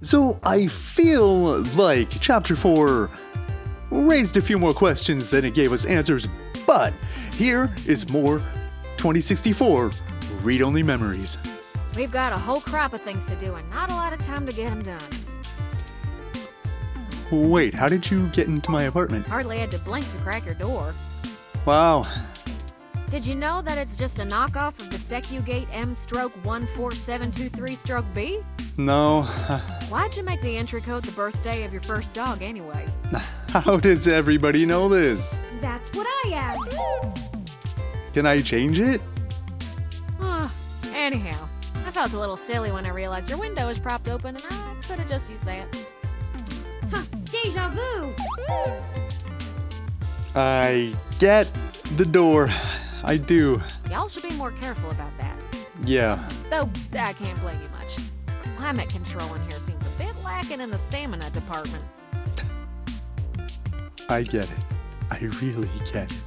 So I feel like Chapter 4 raised a few more questions than it gave us answers, but here is more 2064 read-only memories. We've got a whole crop of things to do and not a lot of time to get them done. Wait, how did you get into my apartment? Hardly had to blink to crack your door. Wow. Did you know that it's just a knockoff of the SecuGate M/14723-B? No. Why'd you make the entry code the birthday of your first dog anyway? How does everybody know this? That's what I asked. Can I change it? Anyhow, I felt a little silly when I realized your window is propped open and I could have just used that. Huh, deja vu. I get the door. I do. Y'all should be more careful about that. Yeah. Though, I can't blame you much. Climate control in here seems a bit lacking in the stamina department. I get it. I really get it.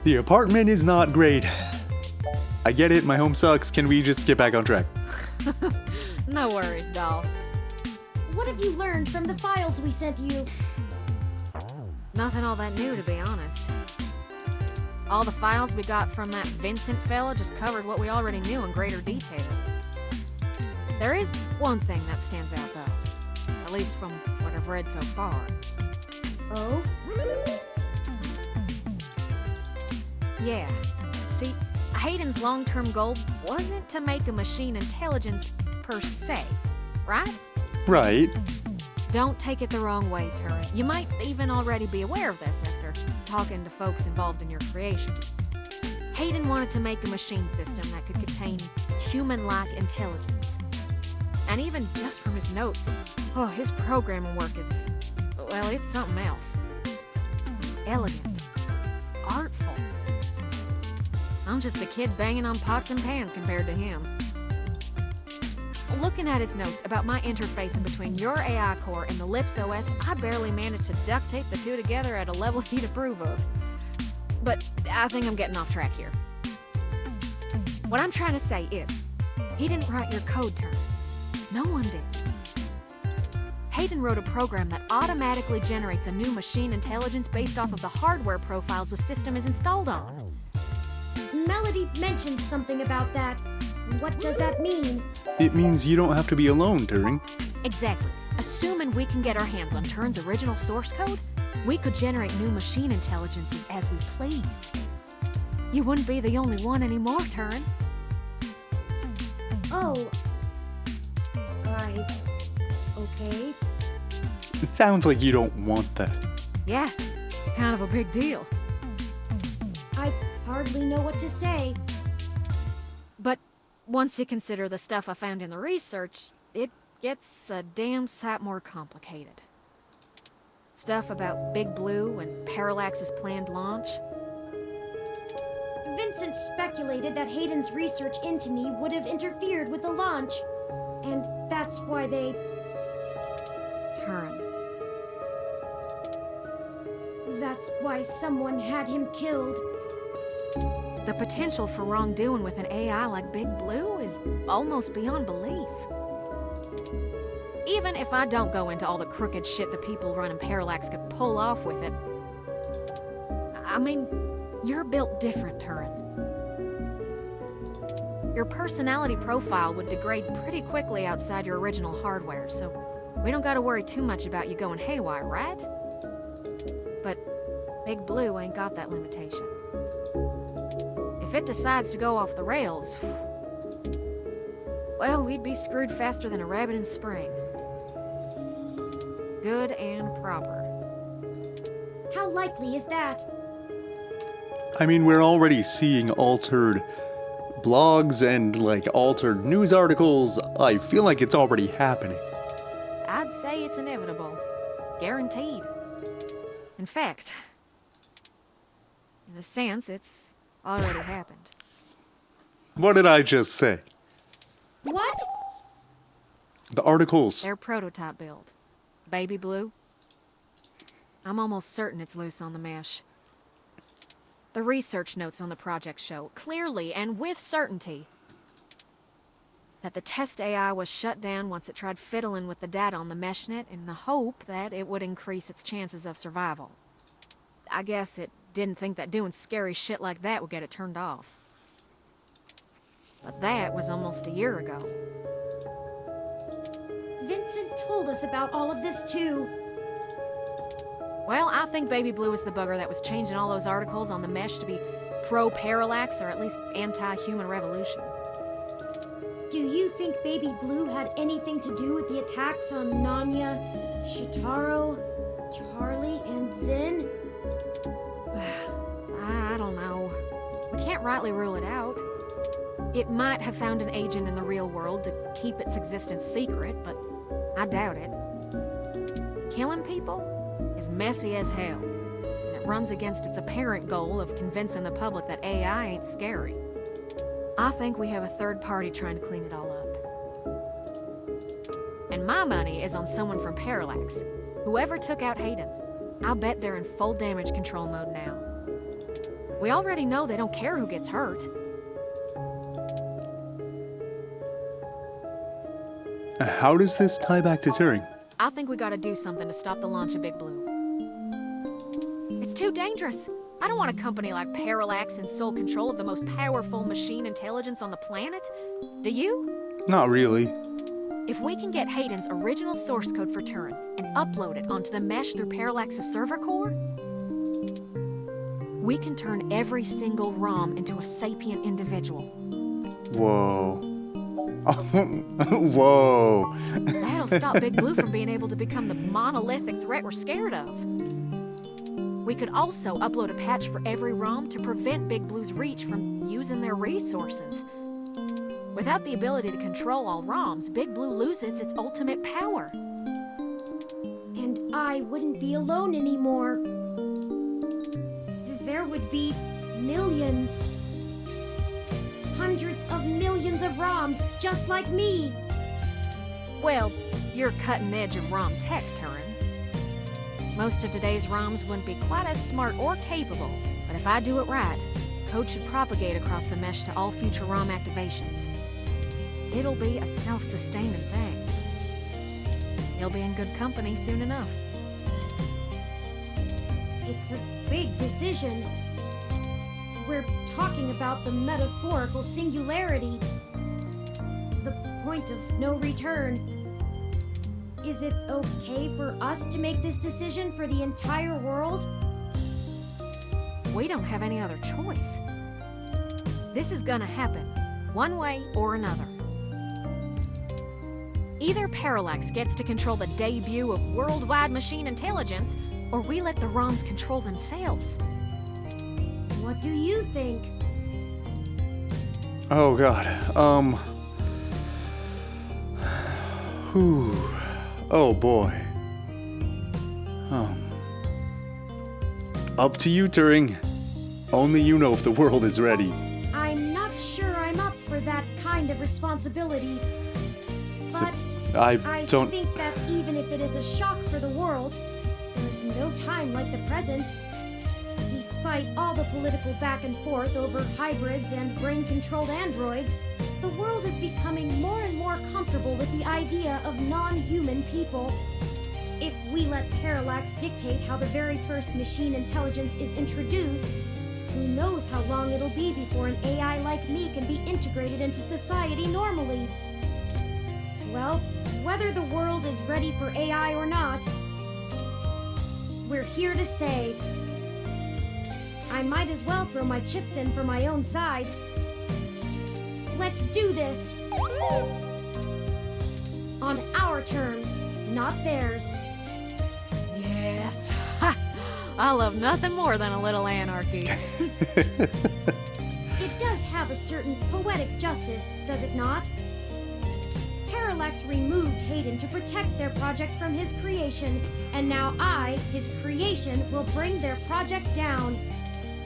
The apartment is not great. I get it, my home sucks. Can we just get back on track? No worries, doll. What have you learned from the files we sent you? Nothing all that new, to be honest. All the files we got from that Vincent fella just covered what we already knew in greater detail. There is one thing that stands out, though. At least from what I've read so far. Oh? Yeah. See, Hayden's long-term goal wasn't to make a machine intelligence per se, right? Right. Don't take it the wrong way, Turin. You might even already be aware of this after talking to folks involved in your creation. Hayden wanted to make a machine system that could contain human-like intelligence. And even just from his notes, his programming work is, well, it's something else. Elegant. Artful. I'm just a kid banging on pots and pans compared to him. Looking at his notes about my interface in between your AI core and the Lips OS, I barely managed to duct tape the two together at a level he'd approve of. But I think I'm getting off track here. What I'm trying to say is, he didn't write your code, Turner. No one did. Hayden wrote a program that automatically generates a new machine intelligence based off of the hardware profiles the system is installed on. Melody mentioned something about that. What does that mean? It means you don't have to be alone, Turing. Exactly. Assuming we can get our hands on Turin's original source code, we could generate new machine intelligences as we please. You wouldn't be the only one anymore, Turin. Oh. Okay. It sounds like you don't want that. Yeah, it's kind of a big deal. I hardly know what to say. But once you consider the stuff I found in the research, it gets a damn sight more complicated. Stuff about Big Blue and Parallax's planned launch. Vincent speculated that Hayden's research into me would have interfered with the launch. And that's why they... Turin. That's why someone had him killed. The potential for wrongdoing with an AI like Big Blue is almost beyond belief. Even if I don't go into all the crooked shit the people running Parallax could pull off with it. I mean, you're built different, Turin. Your personality profile would degrade pretty quickly outside your original hardware, so we don't gotta worry too much about you going haywire, right? But Big Blue ain't got that limitation. If it decides to go off the rails, well, we'd be screwed faster than a rabbit in spring. Good and proper. How likely is that? I mean, we're already seeing altered blogs and, altered news articles. I feel like it's already happening. I'd say it's inevitable. Guaranteed. In fact, in a sense, it's already happened. What did I just say? What? The articles. Their prototype build. Baby Blue. I'm almost certain it's loose on the mesh. The research notes on the project show, clearly and with certainty, that the test AI was shut down once it tried fiddling with the data on the meshnet in the hope that it would increase its chances of survival. I guess it didn't think that doing scary shit like that would get it turned off. But that was almost a year ago. Vincent told us about all of this too. Well, I think Baby Blue is the bugger that was changing all those articles on the mesh to be pro-parallax or at least anti-human revolution. Do you think Baby Blue had anything to do with the attacks on Nanya, Shitaro, Charlie, and Zin? I don't know. We can't rightly rule it out. It might have found an agent in the real world to keep its existence secret, but I doubt it. Killing people is messy as hell, and it runs against its apparent goal of convincing the public that AI ain't scary. I think we have a third party trying to clean it all up. And my money is on someone from Parallax. Whoever took out Hayden. I'll bet they're in full damage control mode now. We already know they don't care who gets hurt. How does this tie back to Turing? I think we gotta do something to stop the launch of Big Blue. It's too dangerous. I don't want a company like Parallax in sole control of the most powerful machine intelligence on the planet. Do you? Not really. If we can get Hayden's original source code for Turing and upload it onto the mesh through Parallax's server core, we can turn every single ROM into a sapient individual. Whoa. Whoa. That'll stop Big Blue from being able to become the monolithic threat we're scared of. We could also upload a patch for every ROM to prevent Big Blue's reach from using their resources. Without the ability to control all ROMs, Big Blue loses its ultimate power. And I wouldn't be alone anymore. There would be millions. Hundreds of millions of ROMs just like me. Well, you're cutting edge of ROM tech, Turing. Most of today's ROMs wouldn't be quite as smart or capable, but if I do it right, code should propagate across the mesh to all future ROM activations. It'll be a self-sustaining thing. You'll be in good company soon enough. It's a big decision. We're talking about the metaphorical singularity. The point of no return. Is it okay for us to make this decision for the entire world? We don't have any other choice. This is gonna happen, one way or another. Either Parallax gets to control the debut of worldwide machine intelligence, or we let the ROMs control themselves. What do you think? Oh god. Whew. Oh boy. Up to you, Turing. Only you know if the world is ready. I'm not sure I'm up for that kind of responsibility. But I don't... think that even if it is a shock for the world, there's no time like the present. Despite all the political back and forth over hybrids and brain-controlled androids, the world is becoming more and more comfortable with the idea of non-human people. If we let Parallax dictate how the very first machine intelligence is introduced, who knows how long it'll be before an AI like me can be integrated into society normally. Well, whether the world is ready for AI or not, we're here to stay. I might as well throw my chips in for my own side. Let's do this! On our terms, not theirs. Yes. Ha! I love nothing more than a little anarchy. It does have a certain poetic justice, does it not? Parallax removed Hayden to protect their project from his creation, and now I, his creation, will bring their project down.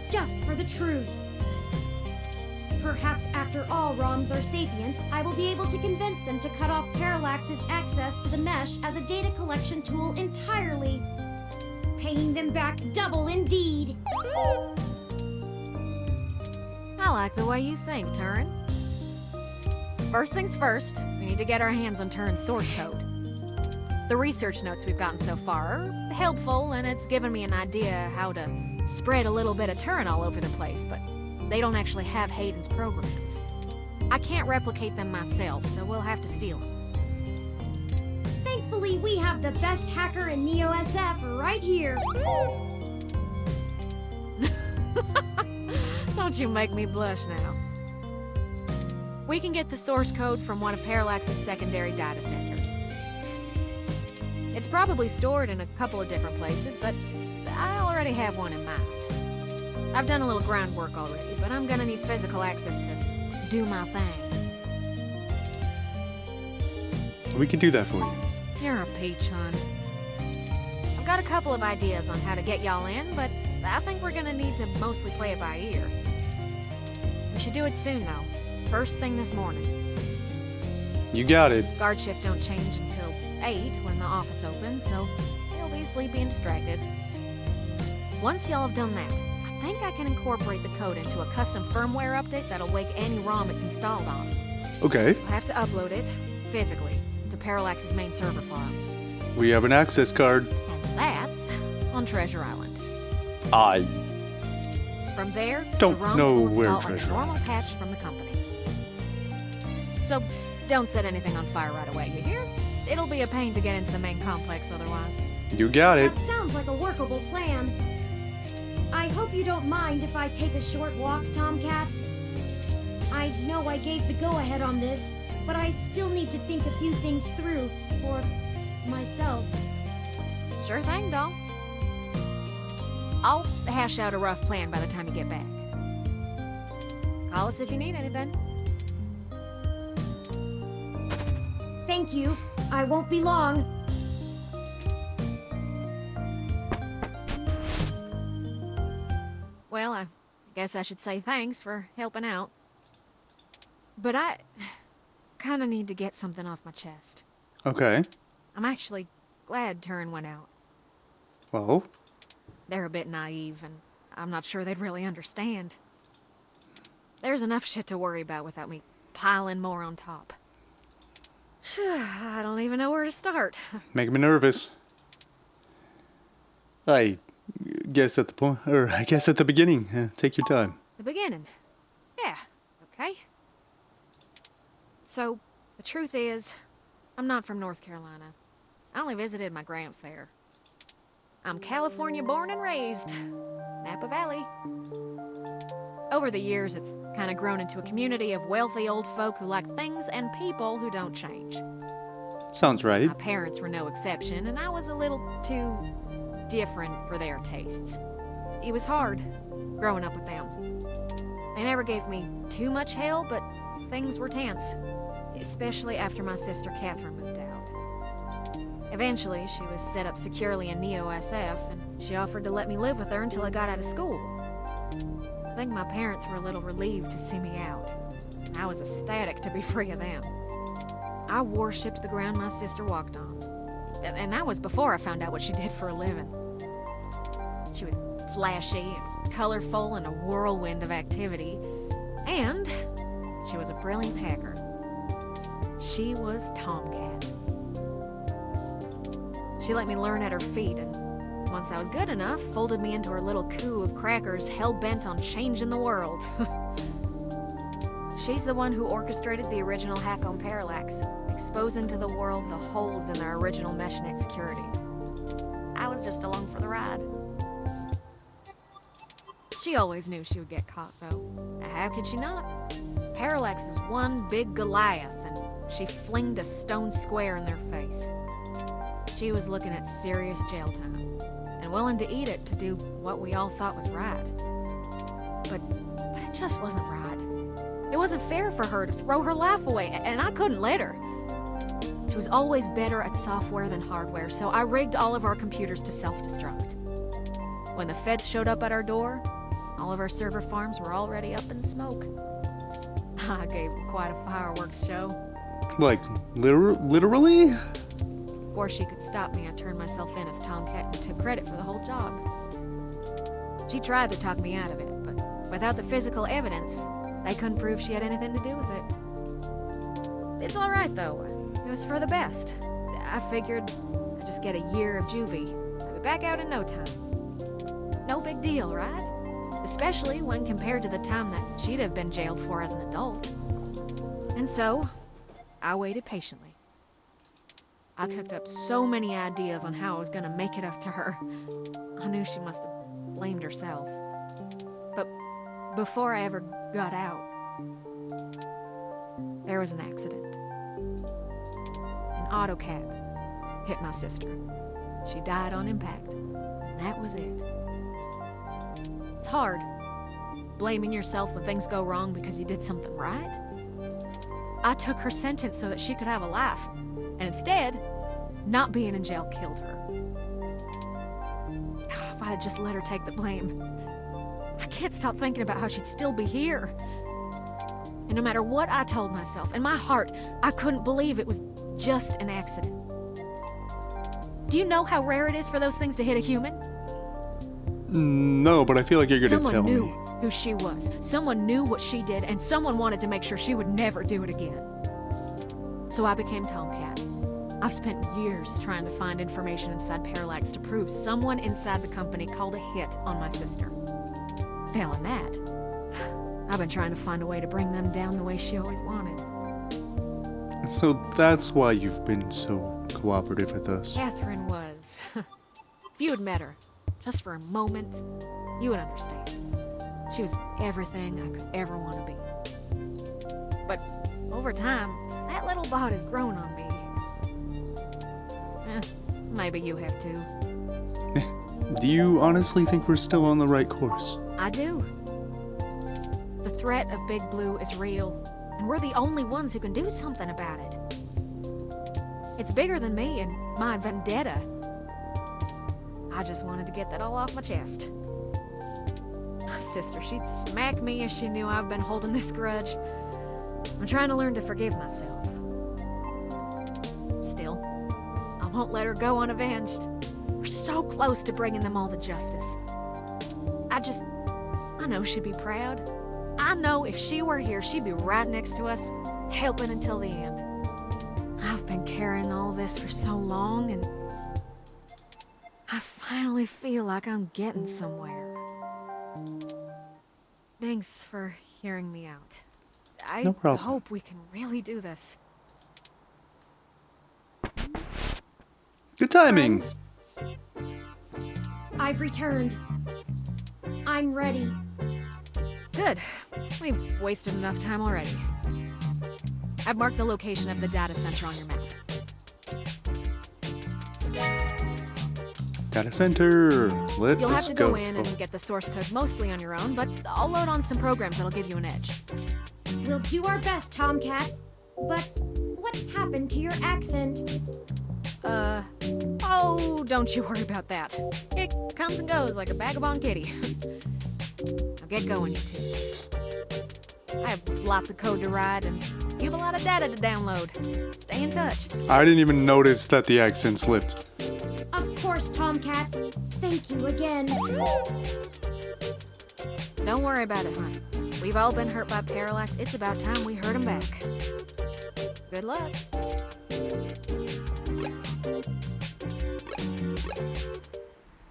Just for the truth. Perhaps after all ROMs are sapient, I will be able to convince them to cut off Parallax's access to the mesh as a data collection tool entirely. Paying them back double indeed. I like the way you think, Turing. First things first, we need to get our hands on Turin's source code. The research notes we've gotten so far are helpful, and it's given me an idea how to spread a little bit of Turin all over the place, but they don't actually have Hayden's programs. I can't replicate them myself, so we'll have to steal them. Thankfully, we have the best hacker in Neo SF right here. Don't you make me blush now. We can get the source code from one of Parallax's secondary data centers. It's probably stored in a couple of different places, but I already have one in mind. I've done a little groundwork already, but I'm gonna need physical access to do my thing. We can do that for you. You're a peach, hon. I've got a couple of ideas on how to get y'all in, but I think we're gonna need to mostly play it by ear. We should do it soon, though. First thing this morning. You got it. Guard shift don't change until 8 when the office opens, so he'll be sleepy and distracted. Once y'all have done that, I think I can incorporate the code into a custom firmware update that'll wake any ROM it's installed on. Okay. We'll have to upload it, physically, to Parallax's main server farm. We have an access card. And that's on Treasure Island. I From there, don't the ROMs know will where install Treasure a normal Island patch from the company. So, don't set anything on fire right away, you hear? It'll be a pain to get into the main complex otherwise. You got it. That sounds like a workable plan. I hope you don't mind if I take a short walk, Tomcat. I know I gave the go-ahead on this, but I still need to think a few things through for myself. Sure thing, doll. I'll hash out a rough plan by the time you get back. Call us if you need anything. Thank you. I won't be long. Well, I guess I should say thanks for helping out. But I kind of need to get something off my chest. Okay. I'm actually glad Turin went out. Well, They're a bit naive, and I'm not sure they'd really understand. There's enough shit to worry about without me piling more on top. I don't even know where to start. make me nervous. I guess at the beginning. Take your time. The beginning. Yeah, okay. So, the truth is, I'm not from North Carolina. I only visited my gramps there. I'm California born and raised. Napa Valley. Over the years, it's kind of grown into a community of wealthy old folk who like things and people who don't change. Sounds right. My parents were no exception, and I was a little too different for their tastes. It was hard growing up with them. They never gave me too much hell, but things were tense, especially after my sister Catherine moved out. Eventually, she was set up securely in Neo SF, and she offered to let me live with her until I got out of school. I think my parents were a little relieved to see me out, and I was ecstatic to be free of them. I worshipped the ground my sister walked on, and that was before I found out what she did for a living. She was flashy and colorful and a whirlwind of activity, and she was a brilliant hacker. She was Tomcat. She let me learn at her feet, and once I was good enough, folded me into her little coup of crackers hell-bent on changing the world. She's the one who orchestrated the original hack on Parallax, exposing to the world the holes in their original meshnet security. I was just along for the ride. She always knew she would get caught, though. How could she not? Parallax was one big Goliath, and she flinged a stone square in their face. She was looking at serious jail time, and willing to eat it to do what we all thought was right. But it just wasn't right. It wasn't fair for her to throw her life away, and I couldn't let her. She was always better at software than hardware, so I rigged all of our computers to self-destruct. When the feds showed up at our door, all of our server farms were already up in smoke. I gave quite a fireworks show. Like, literally? Before she could stop me, I turned myself in as Tomcat and took credit for the whole job. She tried to talk me out of it, but without the physical evidence, they couldn't prove she had anything to do with it. It's alright though. It was for the best. I figured I'd just get a year of juvie. I'd be back out in no time. No big deal, right? Especially when compared to the time that she'd have been jailed for as an adult. And so, I waited patiently. I cooked up so many ideas on how I was gonna make it up to her. I knew she must have blamed herself. But before I ever got out, there was an accident. An auto cab hit my sister. She died on impact. And that was it. It's hard, blaming yourself when things go wrong because you did something right. I took her sentence so that she could have a life, and instead, not being in jail killed her. If I had just let her take the blame. I can't stop thinking about how she'd still be here. And no matter what I told myself, in my heart, I couldn't believe it was just an accident. Do you know how rare it is for those things to hit a human? No, but I feel like you're gonna tell Someone knew me. who she was. Someone knew what she did, and someone wanted to make sure she would never do it again. So I became Tomcat. I've spent years trying to find information inside Parallax to prove someone inside the company called a hit on my sister. Failing that, I've been trying to find a way to bring them down the way she always wanted. So that's why you've been so cooperative with us. Catherine was. If you had met her, just for a moment, you would understand. She was everything I could ever want to be. But over time, that little bot has grown on me. Maybe you have too. Do you honestly think we're still on the right course? I do. The threat of Big Blue is real, and we're the only ones who can do something about it. It's bigger than me and my vendetta. I just wanted to get that all off my chest. My sister, she'd smack me if she knew I've been holding this grudge. I'm trying to learn to forgive myself. Still, I won't let her go unavenged. We're so close to bringing them all to justice. I know she'd be proud. I know if she were here, she'd be right next to us, helping until the end. I've been carrying all this for so long, and I finally feel like I'm getting somewhere. Thanks for hearing me out. No I problem. hope we can really do this. Good timing. Friends, I've returned. I'm ready. Good. We've wasted enough time already. I've marked the location of the data center on your map. Data center. Let's You'll have to go in Oh, and get the source code mostly on your own, but I'll load on some programs that'll give you an edge. We'll do our best, Tomcat. But what happened to your accent? Oh, don't you worry about that. It comes and goes like a vagabond kitty. Now get going, you two. I have lots of code to write, and you have a lot of data to download. Stay in touch. I didn't even notice that the accent slipped. Of course, Tomcat. Thank you again. Don't worry about it, hon. We've all been hurt by Parallax. It's about time we hurt them back. Good luck.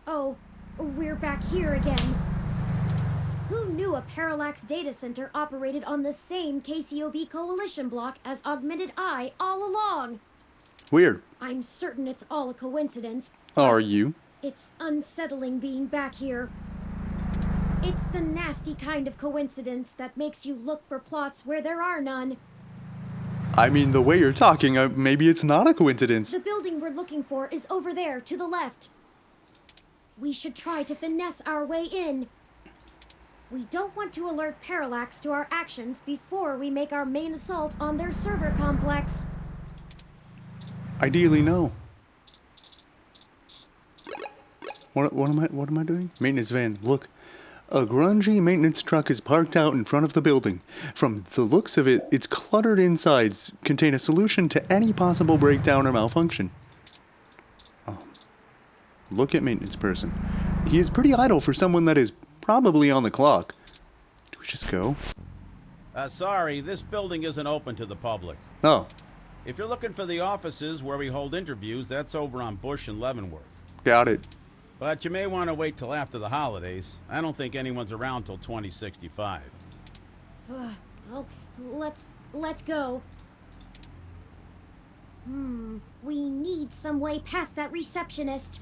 Oh, we're back here again. Who knew a Parallax data center operated on the same KCOB coalition block as Augmented Eye all along? Weird. I'm certain it's all a coincidence. Are you? It's unsettling being back here. It's the nasty kind of coincidence that makes you look for plots where there are none. I mean, the way you're talking, maybe it's not a coincidence. The building we're looking for is over there to the left. We should try to finesse our way in. We don't want to alert Parallax to our actions before we make our main assault on their server complex. Ideally, no. What am I doing? Maintenance van. Look. A grungy maintenance truck is parked out in front of the building. From the looks of it, its cluttered insides contain a solution to any possible breakdown or malfunction. Oh. Look at maintenance person. He is pretty idle for someone that is probably on the clock. Do we just go? Sorry, this building isn't open to the public. Oh, If you're looking for the offices where we hold interviews, that's over on Bush and Leavenworth. got it. But you may want to wait till after the holidays. I don't think anyone's around till 2065. Okay, let's go. We need some way past that receptionist.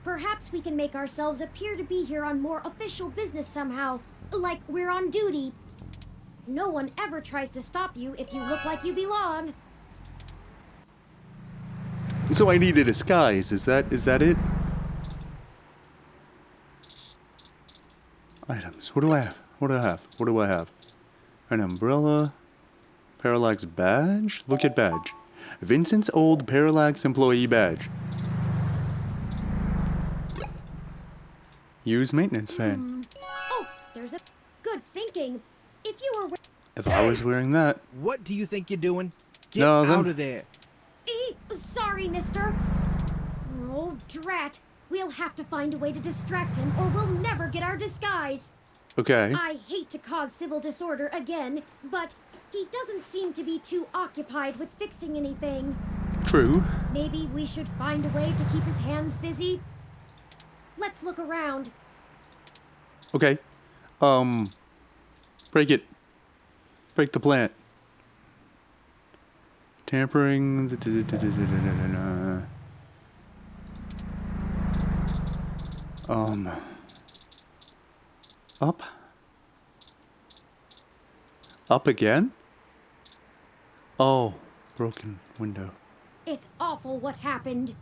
Perhaps we can make ourselves appear to be here on more official business somehow, like we're on duty. No one ever tries to stop you if you look like you belong. So I need a disguise. Is that it? Items. What do I have? What do I have? An umbrella. Parallax badge? Look at badge. Vincent's old Parallax employee badge. Use maintenance fan. Oh, there's a good thinking. If you were If I was wearing that. What do you think you're doing? Get No, then- out of there. Sorry, mister. Oh, drat. We'll have to find a way to distract him or we'll never get our disguise. Okay. I hate to cause civil disorder again, but he doesn't seem to be too occupied with fixing anything. True. Maybe we should find a way to keep his hands busy. Let's look around. Okay. Break it. Break the plant. Tampering. Up. Up again? Oh, broken window. It's awful what happened.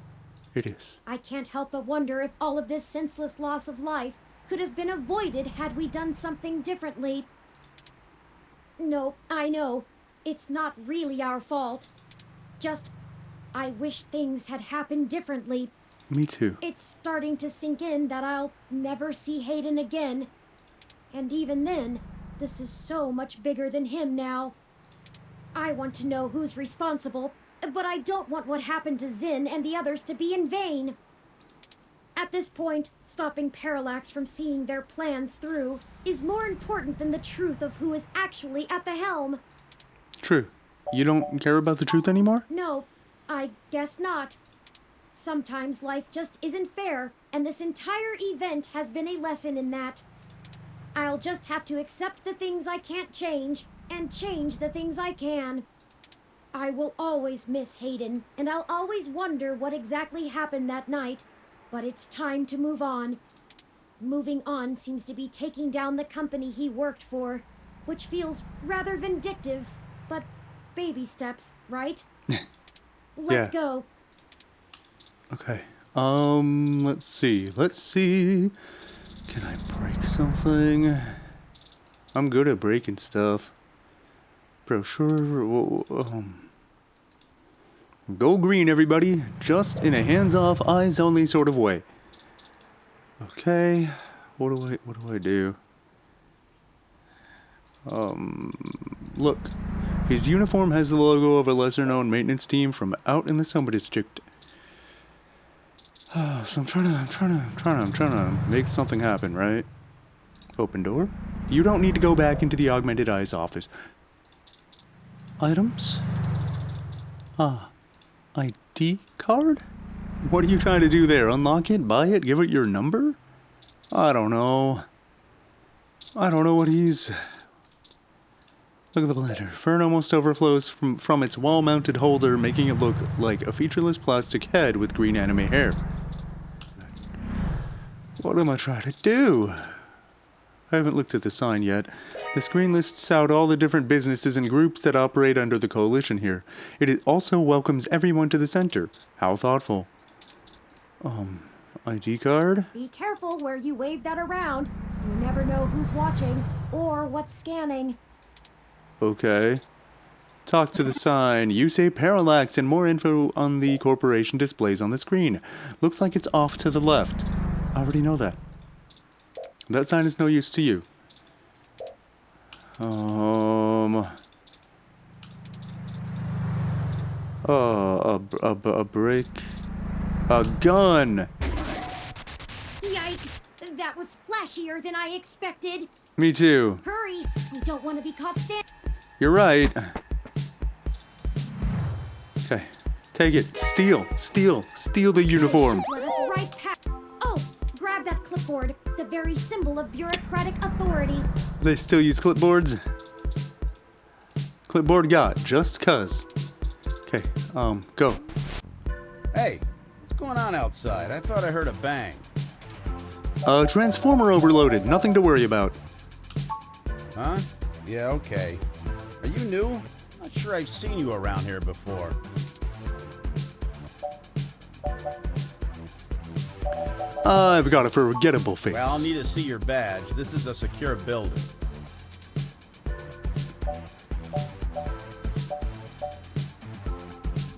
It is. I can't help but wonder if all of this senseless loss of life could have been avoided had we done something differently. No, I know. It's not really our fault. Just, I wish things had happened differently. Me too. It's starting to sink in that I'll never see Hayden again. And even then, this is so much bigger than him now. I want to know who's responsible, but I don't want what happened to Zinn and the others to be in vain. At this point, stopping Parallax from seeing their plans through is more important than the truth of who is actually at the helm. True. You don't care about the truth anymore? No, I guess not. Sometimes life just isn't fair, and this entire event has been a lesson in that. I'll just have to accept the things I can't change, and change the things I can. I will always miss Hayden, and I'll always wonder what exactly happened that night, but it's time to move on. Moving on seems to be taking down the company he worked for, which feels rather vindictive, but baby steps, right? Let's go. Okay. Let's see. Can I break something? I'm good at breaking stuff. Brochure. Go green, everybody. Just in a hands-off, eyes-only sort of way. Okay. What do I do? Look. His uniform has the logo of a lesser-known maintenance team from out in the Summer District. So I'm trying to make something happen, right? Open door. You don't need to go back into the Augmented Eyes office. Items? ID card? What are you trying to do there? Unlock it? Buy it? Give it your number? I don't know what he's... Look at the blender. Fern almost overflows from its wall-mounted holder, making it look like a featureless plastic head with green anime hair. What am I trying to do? I haven't looked at the sign yet. The screen lists out all the different businesses and groups that operate under the coalition here. It also welcomes everyone to the center. How thoughtful. ID card? Be careful where you wave that around. You never know who's watching or what's scanning. Okay. Talk to the sign. You say Parallax and more info on the corporation displays on the screen. Looks like it's off to the left. I already know that. That sign is no use to you. A brick. A gun! Yikes! That was flashier than I expected. Me too. Hurry! We don't want to be caught standing. You're right. Take it. Steal the uniform. Let us right past. Oh, grab that clipboard, the very symbol of bureaucratic authority. They still use clipboards? Clipboard got, just cuz. Okay, go. Hey, what's going on outside? I thought I heard a bang. Transformer overloaded, nothing to worry about. Huh? Yeah, okay. Are you new? Not sure I've seen you around here before. I've got a forgettable face. Well, I'll need to see your badge. This is a secure building.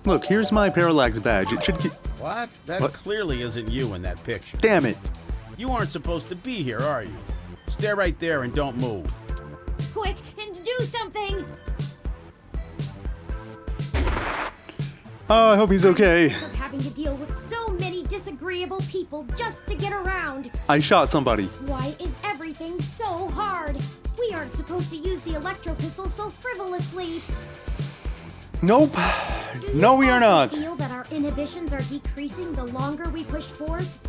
Look, here's my Parallax badge. It should get... What? That What? clearly isn't you in that picture. Damn it. You aren't supposed to be here, are you? Stay right there and don't move. Quick, and do something! I hope he's okay. Of having to deal with so many disagreeable people just to get around. I shot somebody. Why is everything so hard? We aren't supposed to use the electro pistol so frivolously. Nope. Do No, you we are also not. feel that our inhibitions are decreasing the longer we push forth?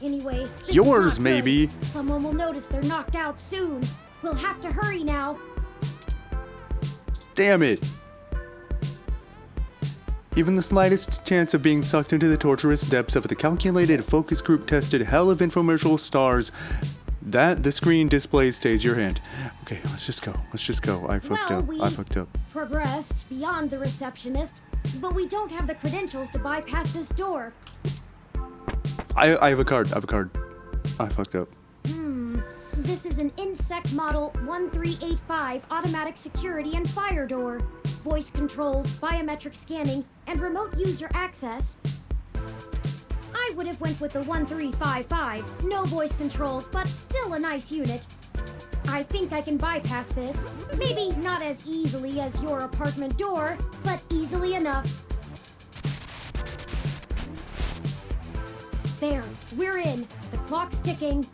Anyway, this is Yours, not good. maybe. Someone will notice they're knocked out soon. We'll have to hurry now. Damn it. Even the slightest chance of being sucked into the torturous depths of the calculated focus group tested hell of infomercial stars that the screen display stays your hand. Okay, let's just go. I fucked Well, up. we I fucked up. progressed beyond the receptionist, but we don't have the credentials to bypass this door. I have a card. I fucked up. This is an Insect Model 1385 automatic security and fire door. Voice controls, biometric scanning, and remote user access. I would have went with the 1355. No voice controls, but still a nice unit. I think I can bypass this. Maybe not as easily as your apartment door, but easily enough. There, we're in. The clock's ticking.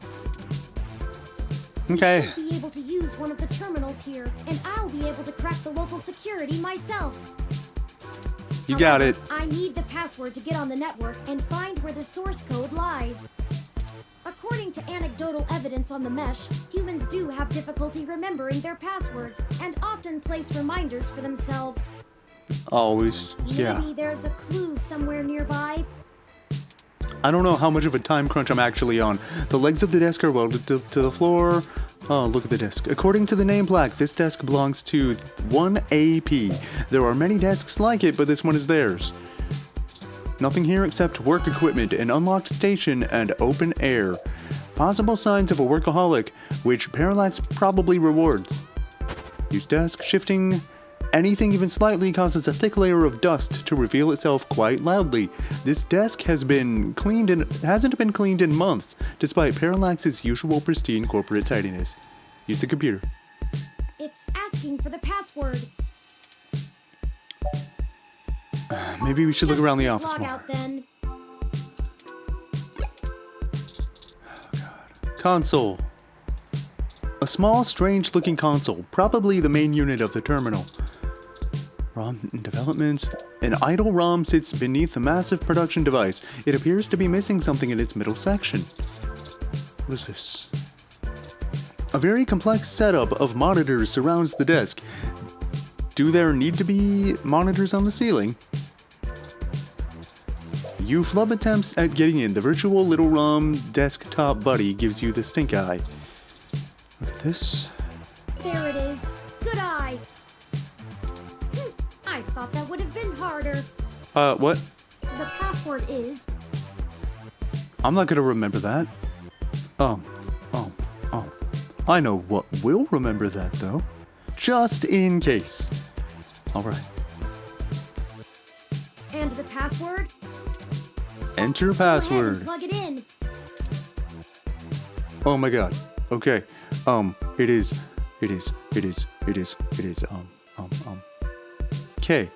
Okay. Be able to use one of the terminals here, and I'll be able to crack the local security myself. You got However, it. I need the password to get on the network and find where the source code lies. According to anecdotal evidence on the mesh, humans do have difficulty remembering their passwords and often place reminders for themselves. Always. Yeah. Maybe there's a clue somewhere nearby. I don't know how much of a time crunch I'm actually on. The legs of the desk are welded to the floor. Oh, look at the desk. According to the name plaque, this desk belongs to 1AP. There are many desks like it, but this one is theirs. Nothing here except work equipment, an unlocked station, and open air. Possible signs of a workaholic, which Parallax probably rewards. Use desk, shifting. Anything even slightly causes a thick layer of dust to reveal itself quite loudly. This desk hasn't been cleaned in months, despite Parallax's usual pristine corporate tidiness. Use the computer. It's asking for the password. Maybe we should look Just around the click office log more. out then. Console. A small, strange-looking console, probably the main unit of the terminal. ROM in development. An idle ROM sits beneath a massive production device. It appears to be missing something in its middle section. What is this? A very complex setup of monitors surrounds the desk. Do there need to be monitors on the ceiling? You flub attempts at getting in. The virtual little ROM desktop buddy gives you the stink eye. Look at this. There it is. Good eye. I thought that would have been harder. What? The password is... I'm not gonna remember that. I know what will remember that, though. Just in case. Alright. And the password? Enter Go ahead and password. plug it in. Oh my god. Okay. It is, K,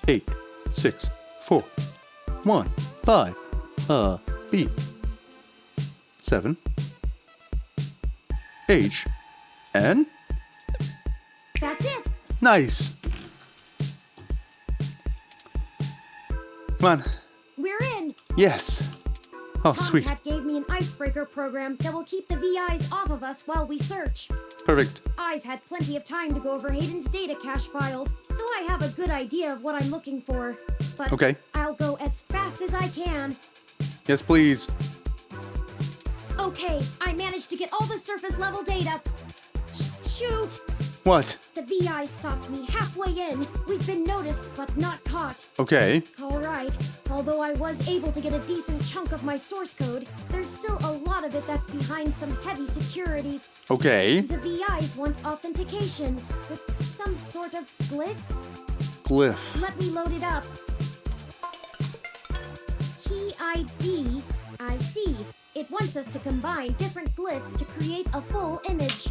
8, 6, 4, 1, 5, B, 7, H, N? That's it. Nice. Come on. We're in! Yes. Oh, sweet. Tomcat gave me an icebreaker program that will keep the VIs off of us while we search. Perfect. I've had plenty of time to go over Hayden's data cache files, so I have a good idea of what I'm looking for. But Okay. I'll go as fast as I can. Yes, please. Okay, I managed to get all the surface level data. Shoot! What? The VI stopped me halfway in. We've been noticed, but not caught. Okay. Alright, although I was able to get a decent chunk of my source code, there's still a lot of it that's behind some heavy security. Okay. The VIs want authentication with some sort of glyph. Glyph. Let me load it up. Key ID, I see. It wants us to combine different glyphs to create a full image.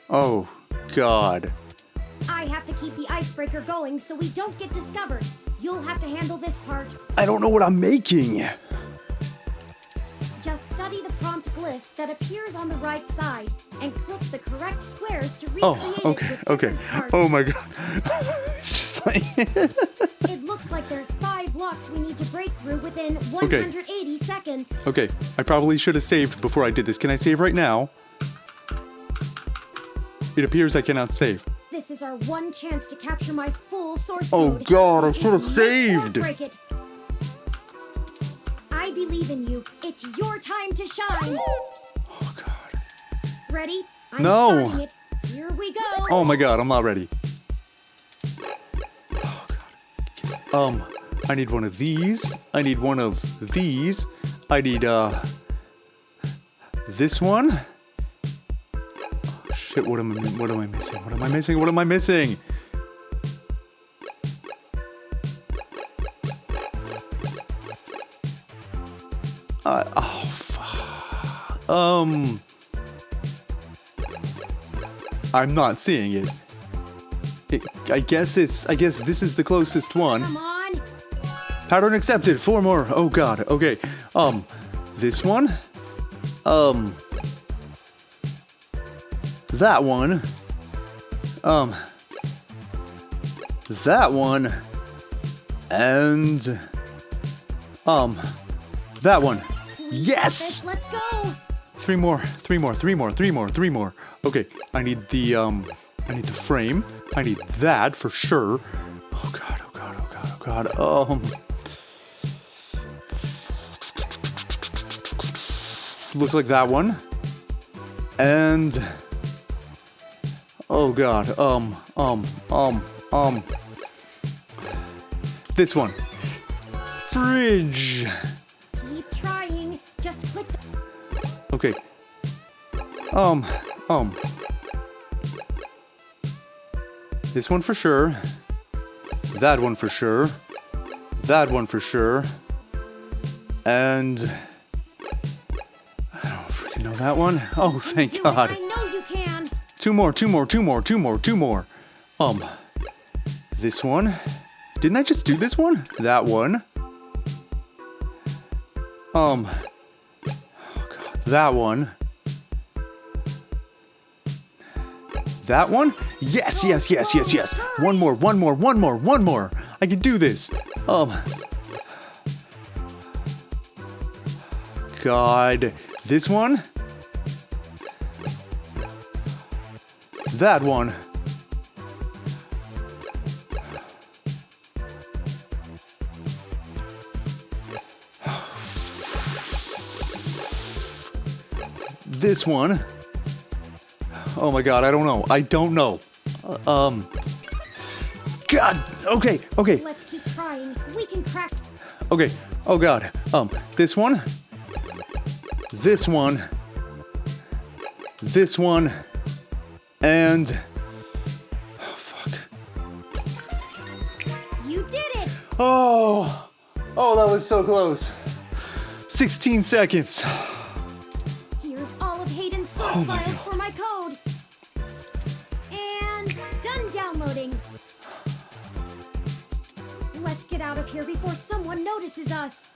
Oh, God. I have to keep the icebreaker going so we don't get discovered. You'll have to handle this part. I don't know what I'm making. Just study the prompt glyph that appears on the right side and click the correct squares to recreate Oh, okay, it with okay. different parts. Oh my God. It's just like... It looks like there's 5 locks we need to break through within 180 seconds. Okay, I probably should have saved before I did this. Can I save right now? It appears I cannot save. This is our one chance to capture my full source Oh code. God, I This should have is make or saved. break it. I believe in you. It's your time to shine. Oh God. Ready? I'm No. starting it. Here we go. Oh my God, I'm not ready. Oh God. I need one of these. I need one of these. I need this one. Oh, shit, what am I missing? What am I missing? What am I missing? Oh fuck. I'm not seeing it. I guess this is the closest one. Come on. Pattern accepted. 4 more. Oh God. Okay. This one. That one. That one. And that one. Yes! Let's go. 3 more. Okay, I need the frame. I need that for sure. Oh God. Looks like that one. And oh God. This one. Fridge. Keep trying. Just click. Okay. This one for sure. That one for sure. That one for sure. And I don't freaking know that one. Oh, thank Do it. God. I know you can. 2 more. This one. Didn't I just do this one? That one. Oh God, that one. That one? Yes. One more. I can do this. God. This one? That one. This one. Oh my God, I don't know. God, okay. Let's keep trying. We can crack. Okay, oh God. This one. This one. This one. And... oh, fuck. You did it. Oh, that was so close. 16 seconds. Here's all of Hayden's source files for my code. And done downloading. Let's get out of here before someone notices us.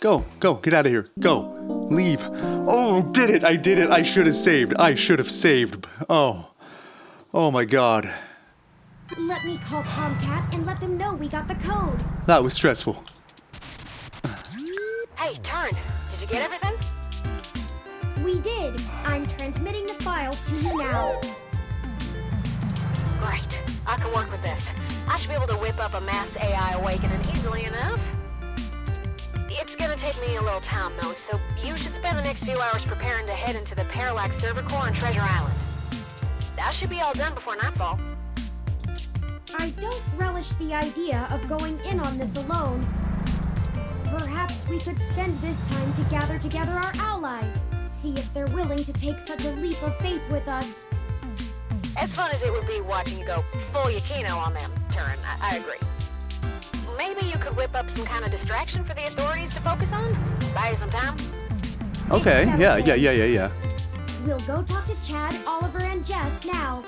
Go, get out of here. Go, leave. Oh, did it. I should have saved. Oh my God. Let me call Tomcat and let them know we got the code. That was stressful. Hey, Turin, did you get everything? We did. I'm transmitting the files to you now. Great. I can work with this. I should be able to whip up a mass AI awakening easily enough. It's gonna take me a little time, though, so you should spend the next few hours preparing to head into the Parallax server core on Treasure Island. I should be all done before nightfall. I don't relish the idea of going in on this alone. Perhaps we could spend this time to gather together our allies, see if they're willing to take such a leap of faith with us. As fun as it would be watching you go full Yukino on them, Turin, I agree. Maybe you could whip up some kind of distraction for the authorities to focus on? Buy you some time? Okay, yeah. We'll go talk to Chad, Oliver, and Jess now.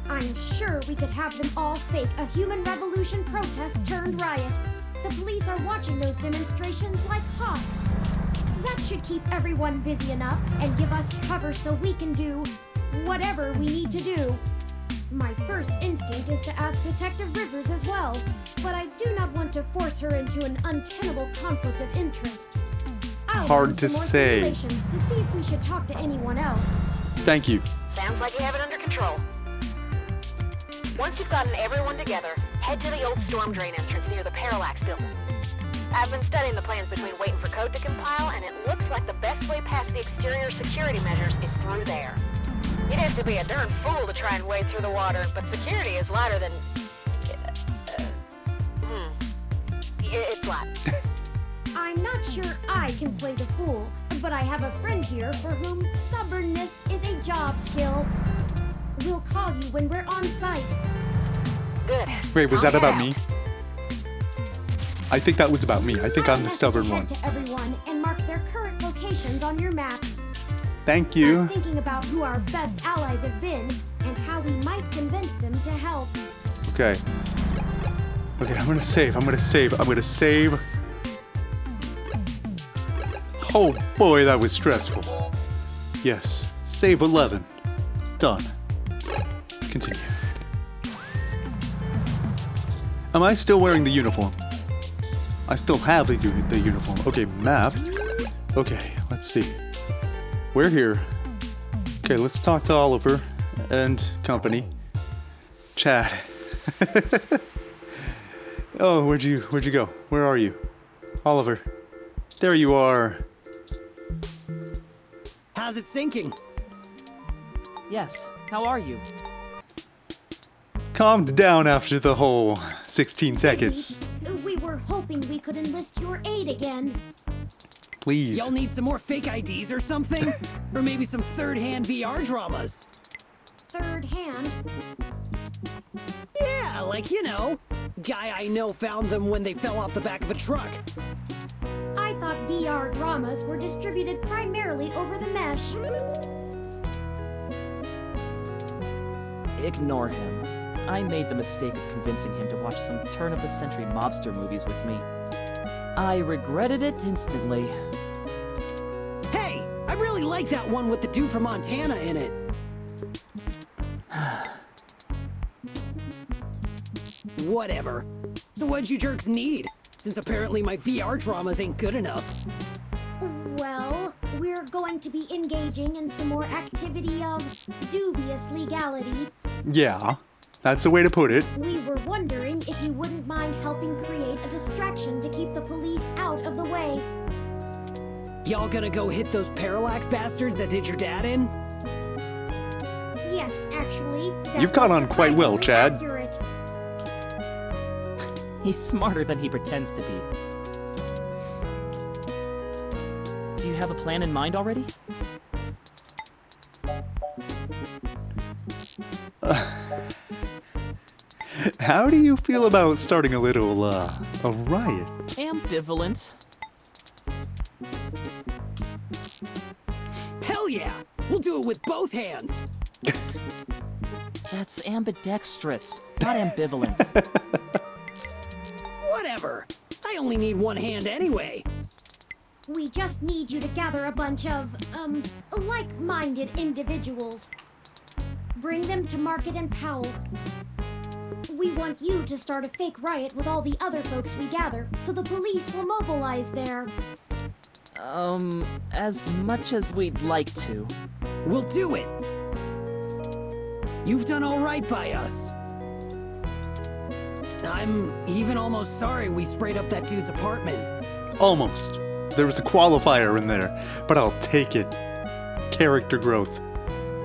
I'm sure we could have them all fake a human revolution protest turned riot. The police are watching those demonstrations like hawks. That should keep everyone busy enough and give us cover so we can do whatever we need to do. My first instinct is to ask Detective Rivers as well, but I do not want to force her into an untenable conflict of interest. I'll Hard run to some more say. simulations to see if we should talk to anyone else. Thank you. Sounds like you have it under control. Once you've gotten everyone together, head to the old storm drain entrance near the Parallax building. I've been studying the plans between waiting for code to compile, and it looks like the best way past the exterior security measures is through there. You'd have to be a darn fool to try and wade through the water, but security is lighter than... It's light. I'm not sure I can play the fool, but I have a friend here for whom stubbornness is a job skill. We'll call you when we're on site. Good. Wait, was I'll that head about out. me? I think that was about me. I think I'm the stubborn one. To everyone and mark their current locations on your map. Thank you. Start thinking about who our best allies have been and how we might convince them to help. Okay. Okay, I'm gonna save. Oh boy, that was stressful. Yes. Save 11. Done. Continue. Am I still wearing the uniform? I still have the uniform. Okay, map. Okay, let's see. We're here. Okay, let's talk to Oliver and company. Chad. Oh, where'd you go? Where are you? Oliver. There you are. How's it sinking? Yes, how are you? Calmed down after the whole 16 seconds. We were hoping we could enlist your aid again. Please. Y'all need some more fake IDs or something? Or maybe some third-hand VR dramas? Third hand. Yeah, like, you know, guy I know found them when they fell off the back of a truck. I thought VR dramas were distributed primarily over the mesh. Ignore him. I made the mistake of convincing him to watch some turn-of-the-century mobster movies with me. I regretted it instantly. Hey, I really like that one with the dude from Montana in it. Whatever. So what'd you jerks need? Since apparently my VR dramas ain't good enough. Well, we're going to be engaging in some more activity of dubious legality. Yeah, that's a way to put it. We were wondering if you wouldn't mind helping create a distraction to keep the police out of the way. Y'all gonna go hit those Parallax bastards that did your dad in? Yes, actually. that You've caught was on quite well, surprisingly Chad. accurate. He's smarter than he pretends to be. Do you have a plan in mind already? How do you feel about starting a little, a riot? Ambivalent. Hell yeah! We'll do it with both hands! That's ambidextrous, not ambivalent. Whatever! I only need one hand anyway! We just need you to gather a bunch of, like-minded individuals. Bring them to Market and Powell. We want you to start a fake riot with all the other folks we gather, so the police will mobilize there. As much as we'd like to. We'll do it! You've done all right by us. I'm even almost sorry we sprayed up that dude's apartment. Almost. There was a qualifier in there, but I'll take it. Character growth.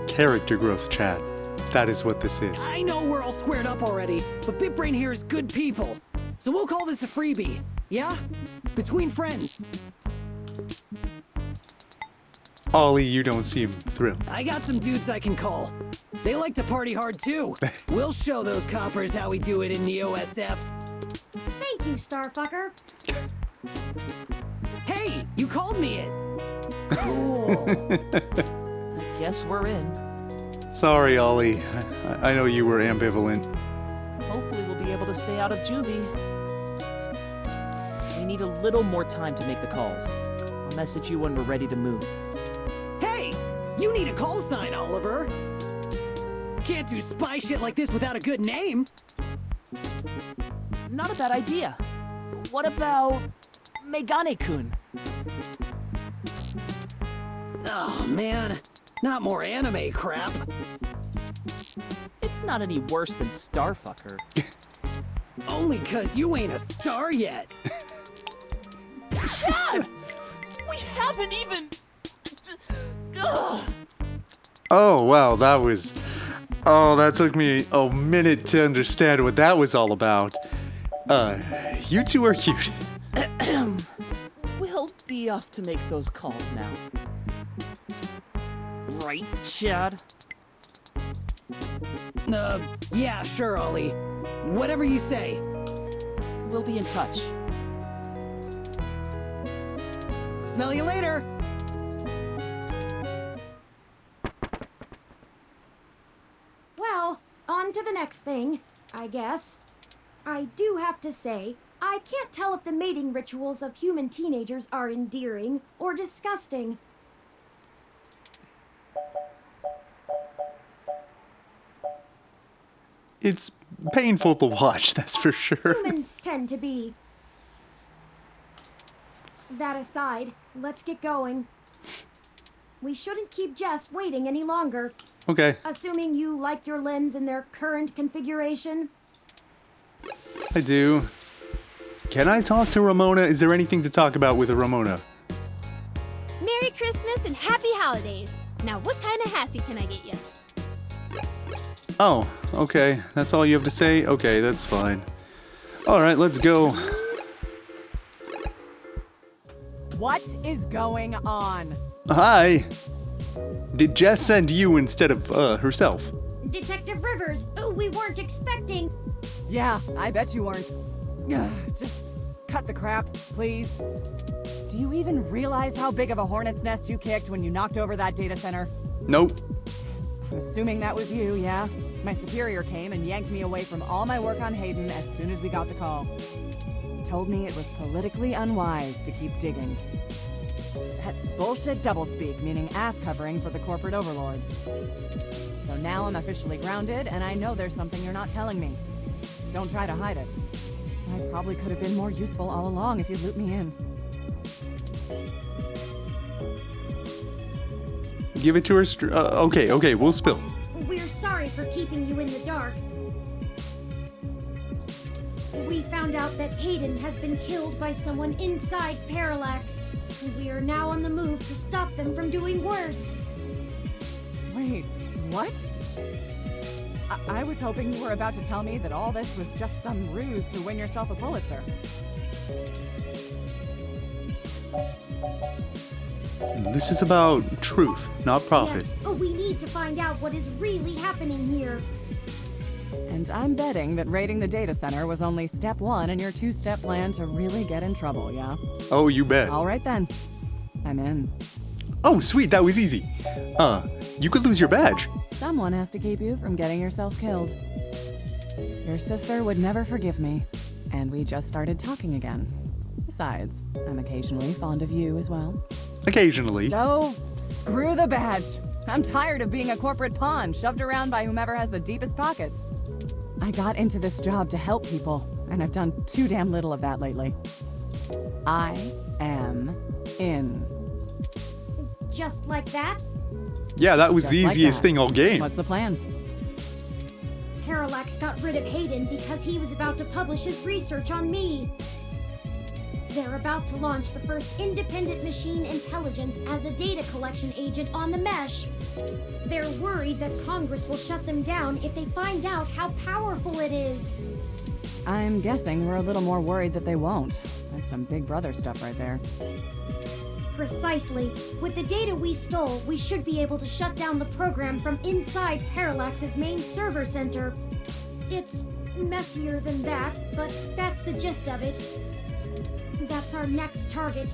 Character growth, Chad. That is what this is. I know we're all squared up already, but Big Brain here is good people. So we'll call this a freebie, yeah? Between friends. Ollie, you don't seem thrilled. I got some dudes I can call. They like to party hard too. We'll show those coppers how we do it in the OSF. Thank you, Starfucker. Hey, you called me it. Cool. I guess we're in. Sorry, Ollie. I know you were ambivalent. Hopefully we'll be able to stay out of juvie. We need a little more time to make the calls. I'll message you when we're ready to move. Hey, you need a call sign, Oliver. Can't do spy shit like this without a good name. Not a bad idea. What about Megane-kun? Oh man, not more anime crap. It's not any worse than Starfucker. Only 'cause you ain't a star yet. Chad! We haven't even... Ugh. Oh, wow, that was... Oh, that took me a minute to understand what that was all about. You two are cute. We'll be off to make those calls now. Right, Chad? Yeah, sure, Ollie. Whatever you say. We'll be in touch. Smell you later. Well, on to the next thing, I guess. I do have to say, I can't tell if the mating rituals of human teenagers are endearing or disgusting. It's painful to watch, that's for sure. Humans tend to be. That aside, let's get going. We shouldn't keep Jess waiting any longer. Okay, Assuming you like your limbs in their current configuration. I do. Can I talk to Ramona? Is there anything to talk about with Ramona? Merry Christmas and Happy Holidays. Now, what kind of hassy can I get you? Oh, okay. That's all you have to say? Okay, that's fine. Alright, let's go. What is going on? Hi! Did Jess send you instead of, herself? Detective Rivers, we weren't expecting. Yeah, I bet you weren't. Ugh, just cut the crap, please. Do you even realize how big of a hornet's nest you kicked when you knocked over that data center? Nope. I'm assuming that was you, yeah? My superior came and yanked me away from all my work on Hayden as soon as we got the call. He told me it was politically unwise to keep digging. That's bullshit doublespeak, meaning ass covering for the corporate overlords. So now I'm officially grounded, and I know there's something you're not telling me. Don't try to hide it. I probably could have been more useful all along if you'd loop me in. Give it to her okay, we'll spill. We're sorry for keeping you in the dark. We found out that Hayden has been killed by someone inside Parallax. We are now on the move to stop them from doing worse. Wait, what? I was hoping you were about to tell me that all this was just some ruse to win yourself a Pulitzer. This is about truth, not profit. Yes, we need to find out what is really happening here. And I'm betting that raiding the data center was only step one in your two-step plan to really get in trouble, yeah? Oh, you bet. All right then. I'm in. Oh, sweet, that was easy. You could lose your badge. Someone has to keep you from getting yourself killed. Your sister would never forgive me, and we just started talking again. Besides, I'm occasionally fond of you as well. Occasionally. So, screw the badge. I'm tired of being a corporate pawn shoved around by whomever has the deepest pockets. I got into this job to help people, and I've done too damn little of that lately. I am In. Just like that, Yeah, that was Just the like easiest that. thing all game. What's the plan? Parallax got rid of Hayden because he was about to publish his research on me. They're about to launch the first independent machine intelligence as a data collection agent on the mesh. They're worried that Congress will shut them down if they find out how powerful it is. I'm guessing we're a little more worried that they won't. That's some Big Brother stuff right there. Precisely. With the data we stole, we should be able to shut down the program from inside Parallax's main server center. It's messier than that, but that's the gist of it. That's our next target.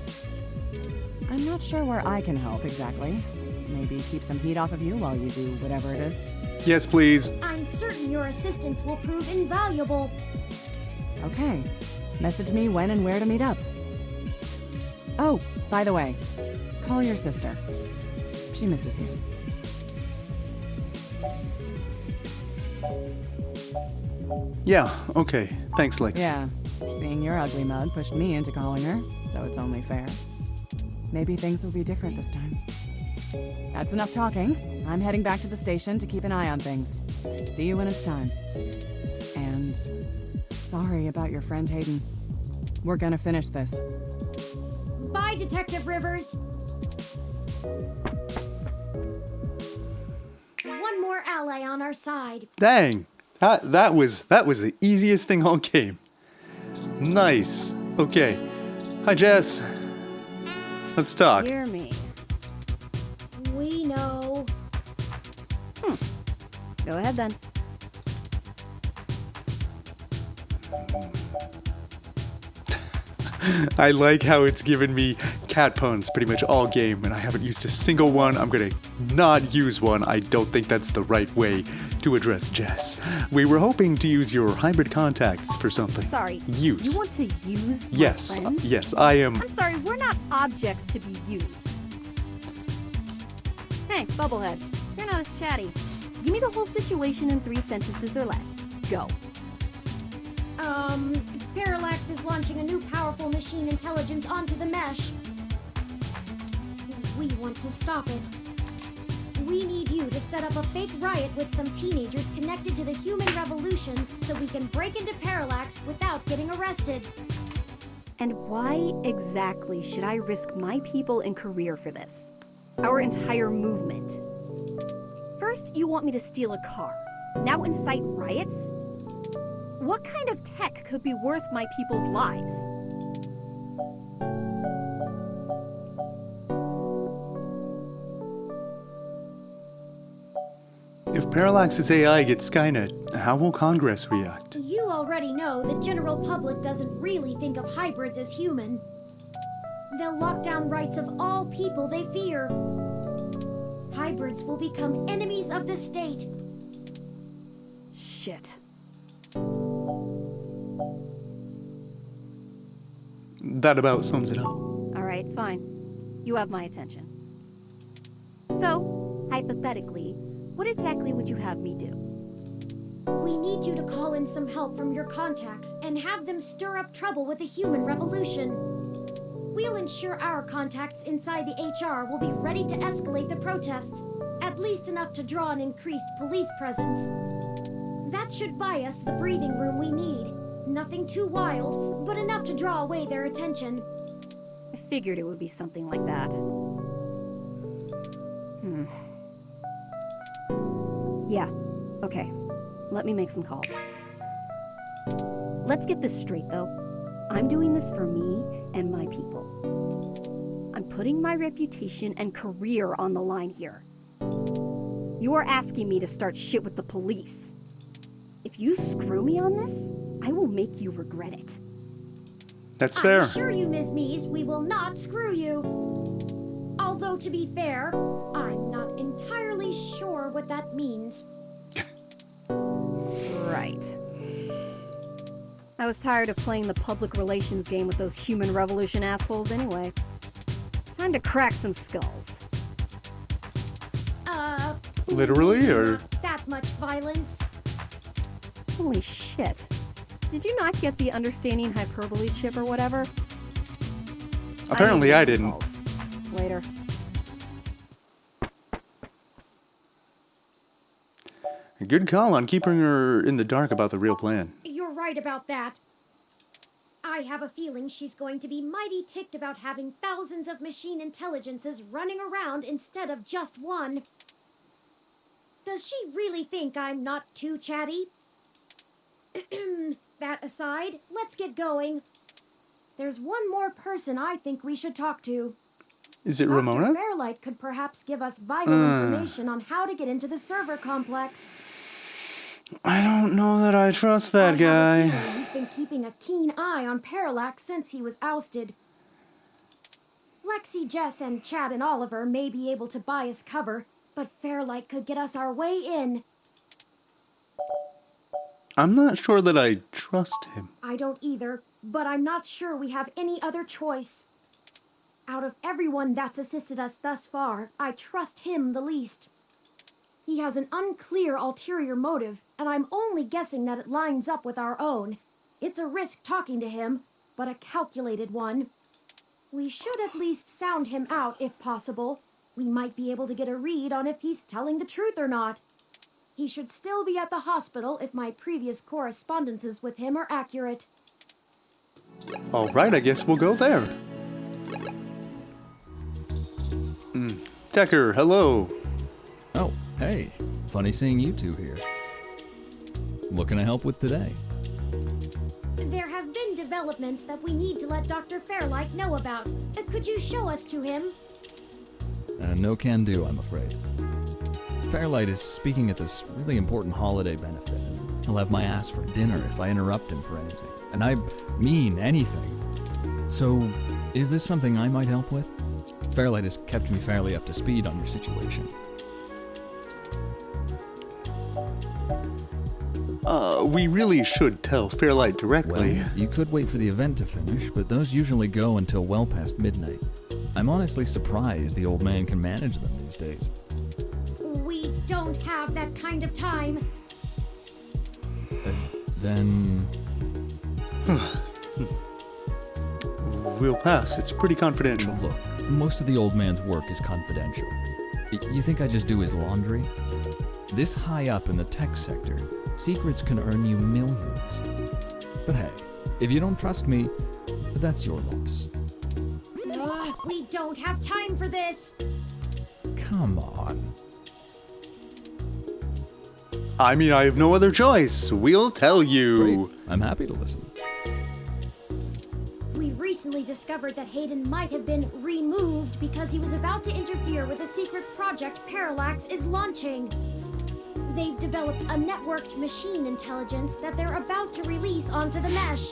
I'm not sure where I can help exactly. Maybe keep some heat off of you while you do whatever it is. Yes, please. I'm certain your assistance will prove invaluable. Okay. Message me when and where to meet up. Oh, by the way, call your sister. She misses you. Yeah, okay. Thanks, Lexi. Yeah, seeing your ugly mug pushed me into calling her, so it's only fair. Maybe things will be different this time. That's enough talking. I'm heading back to the station to keep an eye on things. See you when it's time. And sorry about your friend Hayden. We're gonna finish this. Bye, Detective Rivers. One more ally on our side. Dang. That was the easiest thing all game. Nice. Okay. Hi, Jess. Let's talk. Hear me. We know. Go ahead then. I like how it's given me cat puns pretty much all game, and I haven't used a single one. I'm gonna not use one. I don't think that's the right way to address Jess. We were hoping to use your hybrid contacts for something. Sorry. Use. You want to use my Yes. friends? Yes, I am. I'm sorry, we're not objects to be used. Hey, Bubblehead, you're not as chatty. Give me the whole situation in 3 sentences or less. Go. Parallax is launching a new powerful machine intelligence onto the mesh. We want to stop it. We need you to set up a fake riot with some teenagers connected to the human revolution so we can break into Parallax without getting arrested. And why exactly should I risk my people and career for this? Our entire movement. First, you want me to steal a car. Now incite riots? What kind of tech could be worth my people's lives? If Parallax's AI gets Skynet, how will Congress react? You already know the general public doesn't really think of hybrids as human. They'll lock down rights of all people they fear. Hybrids will become enemies of the state. Shit. That about sums it up. All right, fine. You have my attention. So, hypothetically, what exactly would you have me do? We need you to call in some help from your contacts and have them stir up trouble with the human revolution. We'll ensure our contacts inside the HR will be ready to escalate the protests, at least enough to draw an increased police presence. That should buy us the breathing room we need. Nothing too wild, but enough to draw away their attention. I figured it would be something like that. Yeah, okay. Let me make some calls. Let's get this straight, though. I'm doing this for me and my people. I'm putting my reputation and career on the line here. You are asking me to start shit with the police. If you screw me on this, I will make you regret it. That's fair. I assure you, Ms. Mees, we will not screw you. Although, to be fair, I'm not entirely sure what that means. Right. I was tired of playing the public relations game with those human revolution assholes anyway. Time to crack some skulls. Literally, or? Not that much violence. Holy shit. Did you not get the understanding hyperbole chip or whatever? Apparently I need some didn't. calls. Catch you later. Good call on keeping her in the dark about the real plan. You're right about that. I have a feeling she's going to be mighty ticked about having thousands of machine intelligences running around instead of just one. Does she really think I'm not too chatty? That aside, let's get going. There's one more person I think we should talk to. Is it Ramona? Dr. Fairlight could perhaps give us vital information on how to get into the server complex. I don't know that I trust that guy. He's been keeping a keen eye on Parallax since he was ousted. Lexi, Jess, and Chad and Oliver may be able to buy us cover, but Fairlight could get us our way in. I'm not sure that I trust him. I don't either, but I'm not sure we have any other choice. Out of everyone that's assisted us thus far, I trust him the least. He has an unclear ulterior motive, and I'm only guessing that it lines up with our own. It's a risk talking to him, but a calculated one. We should at least sound him out if possible. We might be able to get a read on if he's telling the truth or not. He should still be at the hospital if my previous correspondences with him are accurate. All right, I guess we'll go there. Decker, hello. Oh, hey. Funny seeing you two here. What can I help with today? There have been developments that we need to let Dr. Fairlight know about. Could you show us to him? No can do, I'm afraid. Fairlight is speaking at this really important holiday benefit, and he'll have my ass for dinner if I interrupt him for anything. And I mean anything. So, is this something I might help with? Fairlight has kept me fairly up to speed on your situation. We really should tell Fairlight directly. Well, you could wait for the event to finish, but those usually go until well past midnight. I'm honestly surprised the old man can manage them these days. We don't have that kind of time. Then... We'll pass. It's pretty confidential. Look, most of the old man's work is confidential. You think I just do his laundry? This high up in the tech sector, secrets can earn you millions. But hey, if you don't trust me, that's your loss. We don't have time for this. Come on. I mean, I have no other choice. We'll tell you. Great. I'm happy to listen. We recently discovered that Hayden might have been removed because he was about to interfere with a secret project Parallax is launching. They've developed a networked machine intelligence that they're about to release onto the mesh.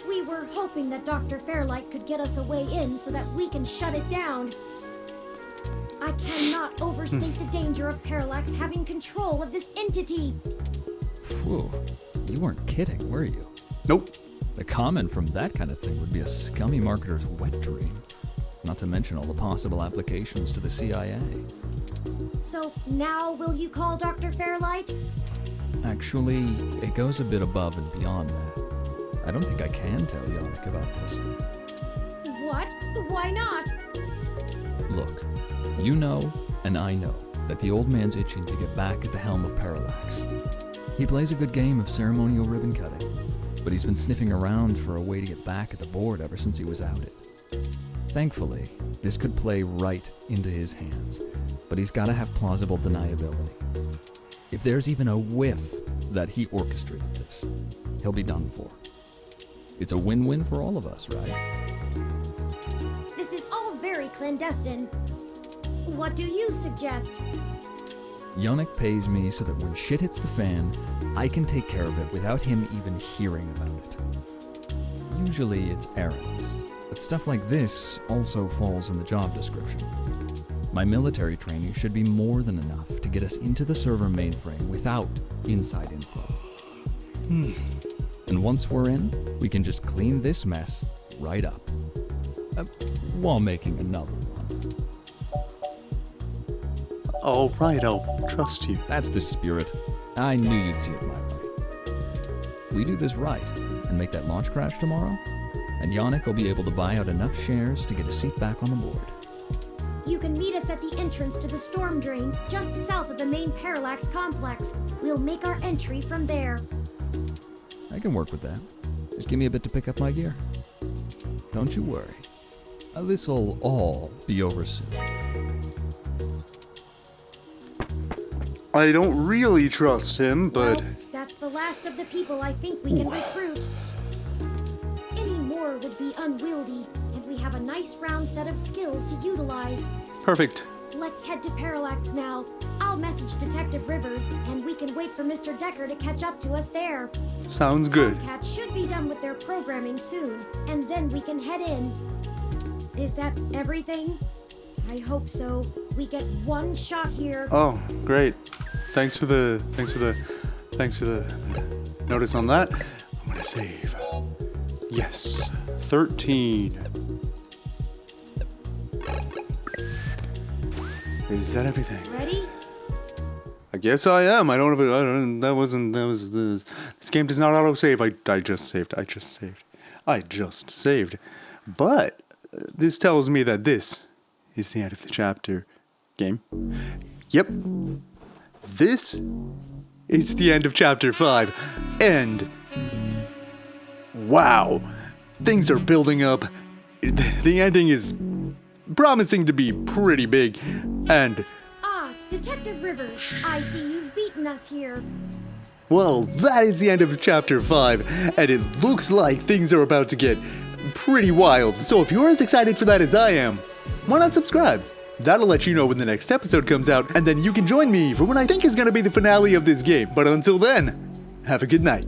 We were hoping that Dr. Fairlight could get us a way in so that we can shut it down. I cannot overstate the danger of Parallax having control of this entity. Phew, you weren't kidding, were you? Nope. The comment from that kind of thing would be a scummy marketer's wet dream. Not to mention all the possible applications to the CIA. So now will you call Dr. Fairlight? Actually, it goes a bit above and beyond that. I don't think I can tell Yannick about this. What? Why not? Look, you know, and I know, that the old man's itching to get back at the helm of Parallax. He plays a good game of ceremonial ribbon cutting, but he's been sniffing around for a way to get back at the board ever since he was outed. Thankfully, this could play right into his hands, but he's gotta have plausible deniability. If there's even a whiff that he orchestrated this, he'll be done for. It's a win-win for all of us, right? This is all very clandestine. What do you suggest? Yannick pays me so that when shit hits the fan, I can take care of it without him even hearing about it. Usually it's errands, but stuff like this also falls in the job description. My military training should be more than enough to get us into the server mainframe without inside info. And once we're in, we can just clean this mess right up. While making another one. All right, I'll trust you. That's the spirit. I knew you'd see it my way. We do this right and make that launch crash tomorrow, and Yannick will be able to buy out enough shares to get a seat back on the board. You can meet us at the entrance to the storm drains just south of the main Parallax complex. We'll make our entry from there. I can work with that. Just give me a bit to pick up my gear. Don't you worry. This'll all be over soon. I don't really trust him, but... Well, that's the last of the people I think we can recruit. Any more would be unwieldy, and we have a nice round set of skills to utilize. Perfect. Let's head to Parallax now. I'll message Detective Rivers, and we can wait for Mr. Decker to catch up to us there. Sounds good. Tomcats should be done with their programming soon, and then we can head in. Is that everything? I hope so. We get one shot here. Oh, great. Thanks for the notice on that. I'm gonna save. Yes, 13. Is that everything? Ready? I guess I am. I don't. This game does not autosave. I just saved. But this tells me that this is the end of the chapter. Game. Yep. This is the end of chapter 5. And wow, things are building up. The ending is promising to be pretty big. And Detective Rivers, I see you've beaten us here. well, that is the end of chapter 5, and it looks like things are about to get pretty wild. So if you're as excited for that as I am, why not subscribe? That'll let you know when the next episode comes out, and then you can join me for what I think is going to be the finale of this game. But until then, have a good night.